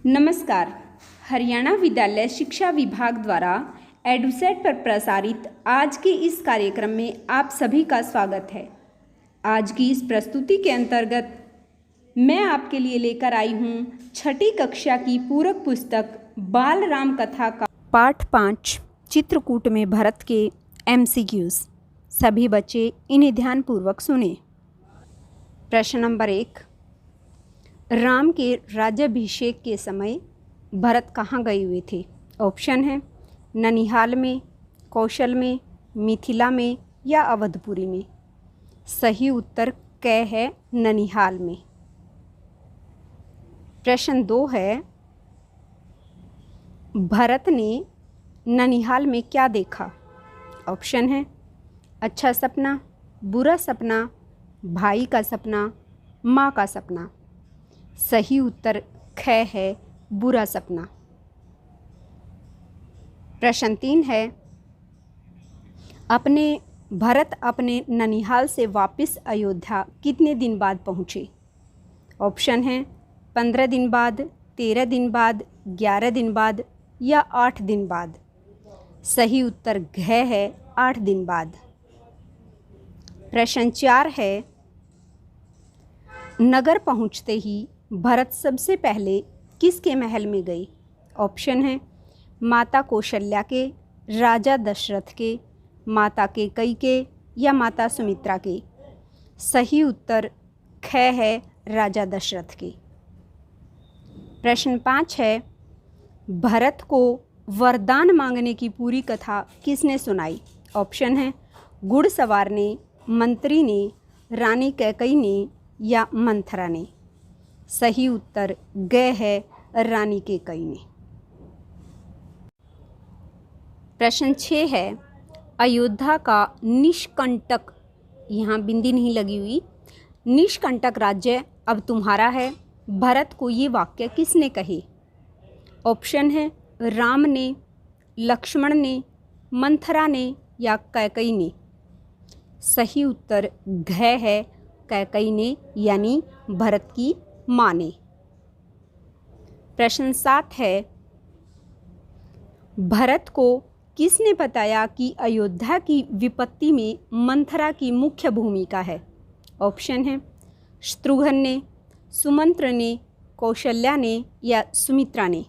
नमस्कार। हरियाणा विद्यालय शिक्षा विभाग द्वारा एडुसेट पर प्रसारित आज के इस कार्यक्रम में आप सभी का स्वागत है। आज की इस प्रस्तुति के अंतर्गत मैं आपके लिए लेकर आई हूँ छठी कक्षा की पूरक पुस्तक बाल राम कथा का पाठ 5 चित्रकूट में भरत के MCQs। सभी बच्चे इन्हें ध्यानपूर्वक सुने। प्रश्न नंबर 1, राम के राज्याभिषेक के समय भरत कहाँ गए हुए थे? ऑप्शन है ननिहाल में, कौशल में, मिथिला में या अवधपुरी में। सही उत्तर क है ननिहाल में। प्रश्न 2 है, भरत ने ननिहाल में क्या देखा? ऑप्शन है अच्छा सपना, बुरा सपना, भाई का सपना, माँ का सपना। सही उत्तर ख है बुरा सपना। प्रश्न 3 है, भरत अपने ननिहाल से वापस अयोध्या कितने दिन बाद पहुँचे? ऑप्शन है 15 दिन बाद, 13 दिन बाद, 11 दिन बाद या 8 दिन बाद। सही उत्तर घ है 8 दिन बाद। प्रश्न 4 है, नगर पहुँचते ही भरत सबसे पहले किसके महल में गए? ऑप्शन है माता कौशल्या के, राजा दशरथ के, माता कैकेयी के या माता सुमित्रा के। सही उत्तर ख है राजा दशरथ के। प्रश्न 5 है, भरत को वरदान मांगने की पूरी कथा किसने सुनाई? ऑप्शन है घुड़सवार ने, मंत्री ने, रानी कैकेयी ने या मंथरा ने। सही उत्तर ग है रानी कैकेयी ने। प्रश्न 6 है, अयोध्या का निष्कंटक, यहाँ बिंदी नहीं लगी हुई, निष्कंटक राज्य अब तुम्हारा है, भरत को ये वाक्य किसने कहे? ऑप्शन है राम ने, लक्ष्मण ने, मंथरा ने या कैकेयी ने। सही उत्तर घ है कैकेयी ने, यानी भरत की माँ ने। प्रश्न 7 है, भरत को किसने बताया कि अयोध्या की विपत्ति में मंथरा की मुख्य भूमिका है? ऑप्शन है शत्रुघ्न ने, सुमंत्र ने, कौशल्या ने या सुमित्रा ने।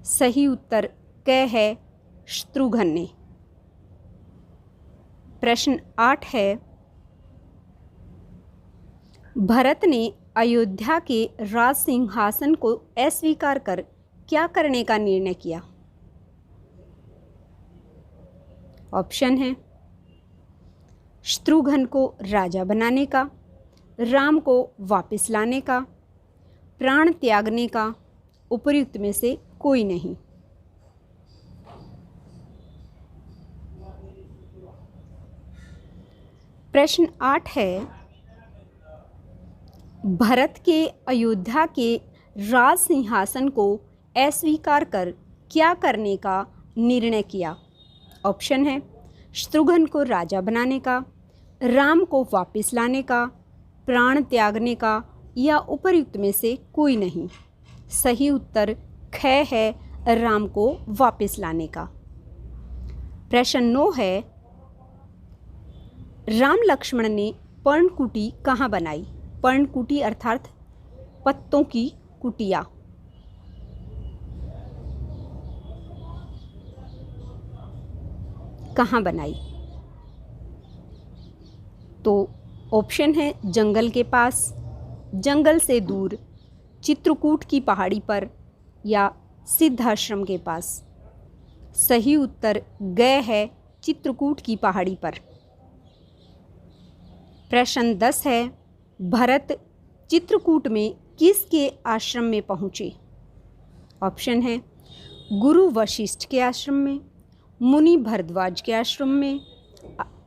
सही उत्तर क है शत्रुघ्न ने। प्रश्न 8 है, भरत ने अयोध्या के राज सिंहासन को अस्वीकार कर क्या करने का निर्णय किया? ऑप्शन है शत्रुघ्न को राजा बनाने का, राम को वापस लाने का, प्राण त्यागने का, उपर्युक्त में से कोई नहीं। प्रश्न 8 है, भरत के अयोध्या के राज सिंहासन को अस्वीकार कर क्या करने का निर्णय किया? ऑप्शन है शत्रुघ्न को राजा बनाने का, राम को वापस लाने का, प्राण त्यागने का या उपर्युक्त में से कोई नहीं। सही उत्तर ख है राम को वापस लाने का। प्रश्न 9 है, राम लक्ष्मण ने पर्णकुटी कहाँ बनाई? पर्णकुटी अर्थात पत्तों की कुटिया। कहाँ बनाई? तो ऑप्शन है जंगल के पास, जंगल से दूर, चित्रकूट की पहाड़ी पर या सिद्धाश्रम के पास। सही उत्तर ग है चित्रकूट की पहाड़ी पर। प्रश्न 10 है, भरत चित्रकूट में किसके आश्रम में पहुँचे? ऑप्शन है गुरु वशिष्ठ के आश्रम में, मुनि भरद्वाज के आश्रम में,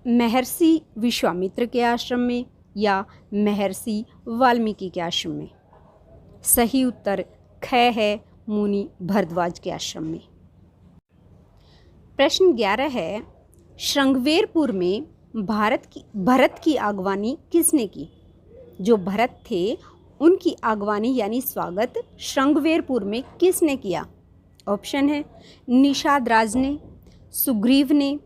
महर्षि विश्वामित्र के आश्रम में या महर्षि वाल्मीकि के आश्रम में। सही उत्तर ख है मुनि भरद्वाज के आश्रम में। प्रश्न 11 है, श्रृंगवेरपुर में भरत की अगवानी किसने की? जो भरत थे उनकी आगवानी यानी स्वागत श्रृंगवेरपुर में किसने किया? ऑप्शन है निषाद राज ने, सुग्रीव ने,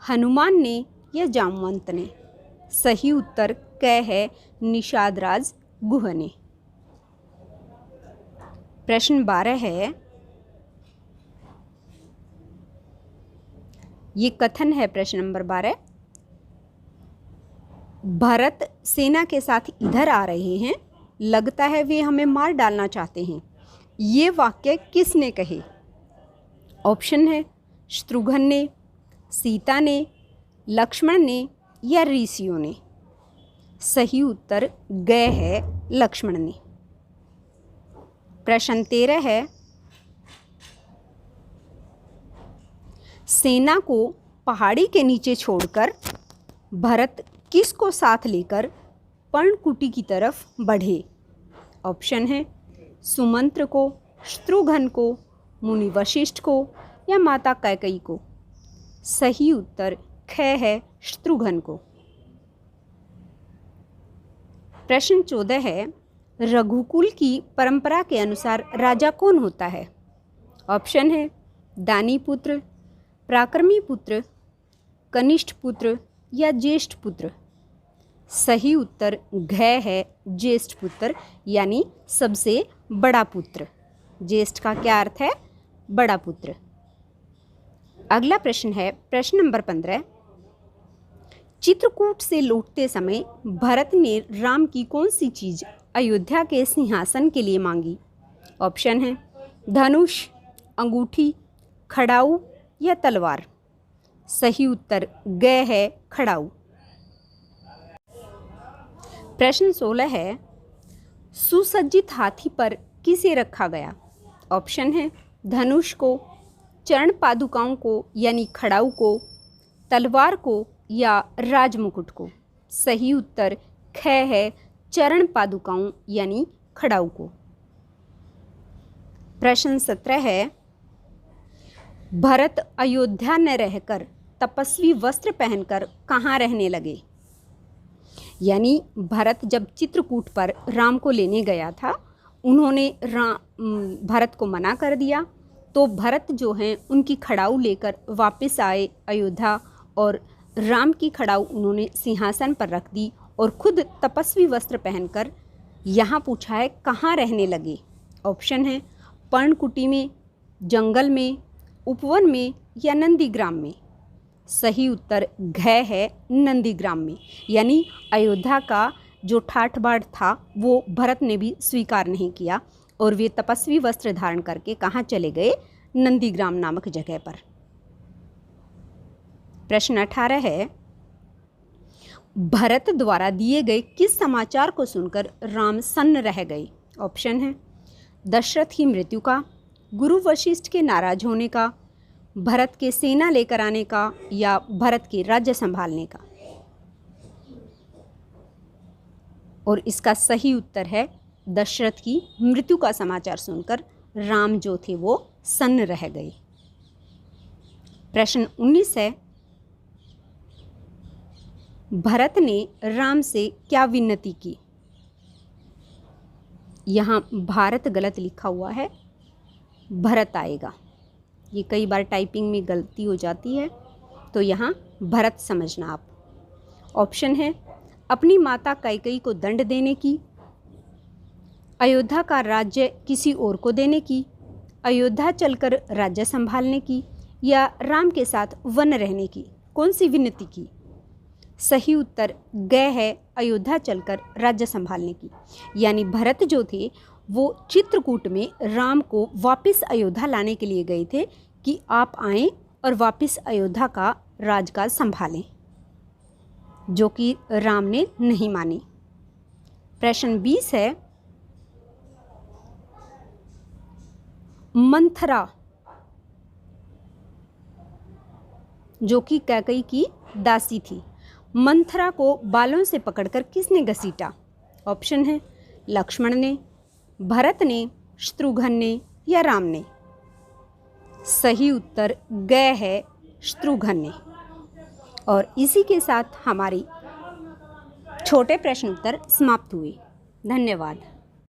हनुमान ने या जामवंत ने। सही उत्तर क है निषाद राज गुह ने। प्रश्न 12 है, ये कथन है प्रश्न नंबर 12। भरत सेना के साथ इधर आ रहे हैं, लगता है वे हमें मार डालना चाहते हैं। ये वाक्य किसने कहे? ऑप्शन है शत्रुघ्न ने, सीता ने, लक्ष्मण ने या ऋषियों ने। सही उत्तर ग है लक्ष्मण ने। प्रश्न 13 है, सेना को पहाड़ी के नीचे छोड़कर भरत किसको साथ लेकर पर्णकुटी की तरफ बढ़े? ऑप्शन है सुमंत्र को, शत्रुघ्न को, मुनि वशिष्ठ को या माता कैकेयी को। सही उत्तर ख है शत्रुघ्न को। प्रश्न 14 है, रघुकुल की परंपरा के अनुसार राजा कौन होता है? ऑप्शन है दानी पुत्र, पराक्रमी पुत्र, कनिष्ठ पुत्र या ज्येष्ठ पुत्र। सही उत्तर घ है ज्येष्ठ पुत्र यानी सबसे बड़ा पुत्र। ज्येष्ठ का क्या अर्थ है? बड़ा पुत्र। अगला प्रश्न है प्रश्न नंबर 15। चित्रकूट से लौटते समय भरत ने राम की कौन सी चीज अयोध्या के सिंहासन के लिए मांगी? ऑप्शन है धनुष, अंगूठी, खड़ाऊ या तलवार। सही उत्तर ग है खड़ाऊ। प्रश्न 16 है, सुसज्जित हाथी पर किसे रखा गया? ऑप्शन है धनुष को, चरण पादुकाओं को यानी खड़ाऊ को, तलवार को या राजमुकुट को। सही उत्तर ख है चरण पादुकाओं यानी खड़ाऊ को। प्रश्न 17 है, भरत अयोध्या न रहकर तपस्वी वस्त्र पहनकर कहाँ रहने लगे? यानी भरत जब चित्रकूट पर राम को लेने गया था, उन्होंने भरत को मना कर दिया, तो भरत जो हैं उनकी खड़ाऊ लेकर वापस आए अयोध्या और राम की खड़ाऊ उन्होंने सिंहासन पर रख दी और खुद तपस्वी वस्त्र पहनकर यहाँ पूछा है कहाँ रहने लगे। ऑप्शन है पर्णकुटी में, जंगल में, उपवन में या नंदीग्राम में। सही उत्तर घ है नंदीग्राम में। यानी अयोध्या का जो ठाठ बाट था वो भरत ने भी स्वीकार नहीं किया और वे तपस्वी वस्त्र धारण करके कहाँ चले गए? नंदीग्राम नामक जगह पर। प्रश्न 18 है, भरत द्वारा दिए गए किस समाचार को सुनकर राम सन्न रह गए? ऑप्शन है दशरथ की मृत्यु का, गुरु वशिष्ठ के नाराज होने का, भरत के सेना लेकर आने का या भरत के राज्य संभालने का। और इसका सही उत्तर है दशरथ की मृत्यु का समाचार सुनकर राम जो थे वो सन्न रह गए। प्रश्न 19 है, भरत ने राम से क्या विनती की? यहाँ भारत गलत लिखा हुआ है, भरत आएगा। ये कई बार टाइपिंग में गलती हो जाती है, तो यहाँ भरत समझना आप। ऑप्शन है अपनी माता कैकेयी को दंड देने की, अयोध्या का राज्य किसी और को देने की, अयोध्या चलकर राज्य संभालने की या राम के साथ वन रहने की। कौन सी विनती की? सही उत्तर ग है अयोध्या चलकर राज्य संभालने की। यानी भरत जो थे वो चित्रकूट में राम को वापस अयोध्या लाने के लिए गए थे कि आप आएं और वापस अयोध्या का राजकाज संभालें, जो कि राम ने नहीं मानी। प्रश्न 20 है, मंथरा जो कि कैकेयी की दासी थी, मंथरा को बालों से पकड़कर किसने घसीटा? ऑप्शन है लक्ष्मण ने, भरत ने, शत्रुघ्न ने या राम ने। सही उत्तर ग है शत्रुघ्न ने। और इसी के साथ हमारी छोटे प्रश्न उत्तर समाप्त हुए। धन्यवाद।